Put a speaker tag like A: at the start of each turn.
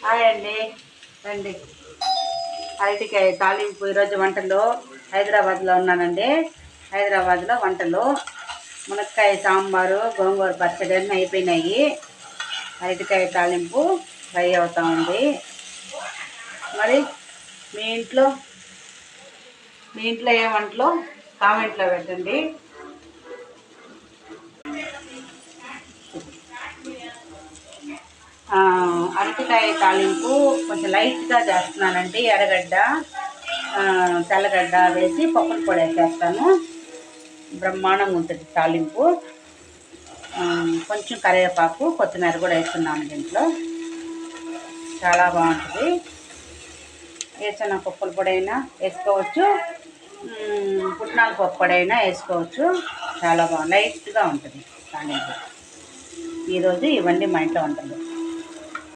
A: Hi అండి, రండి. అరటికాయ తాలింపు ఈరోజు వంటలు. హైదరాబాద్లో ఉన్నానండి. హైదరాబాద్లో వంటలు మునక్కాయ సాంబారు, గోంగూర పచ్చడి అన్నీ అయిపోయినాయి. అరటికాయ తాలింపు ఫ్రై అవుతా ఉంది. మరి మీ ఇంట్లో ఏ వంటలో కామెంట్లో పెట్టండి. అరటికాయ తాలింపు కొంచెం లైట్గా చేస్తున్నానండి. ఎర్రగడ్డ, తెల్లగడ్డ వేసి పప్పుల పొడి వేసేస్తాను. బ్రహ్మాండంగా ఉంటుంది తాలింపు. కొంచెం కరివేపాకు, కొత్తిమీర కూడా వేస్తున్నాను దీంట్లో. చాలా బాగుంటుంది. వేసిన పప్పుల పొడి అయినా వేసుకోవచ్చు, పుట్నాల పప్పు పొడి అయినా వేసుకోవచ్చు. చాలా బాగుంది, లైట్గా ఉంటుంది తాలింపు. ఈరోజు ఇవన్నీ మా ఇంట్లో వంటలు.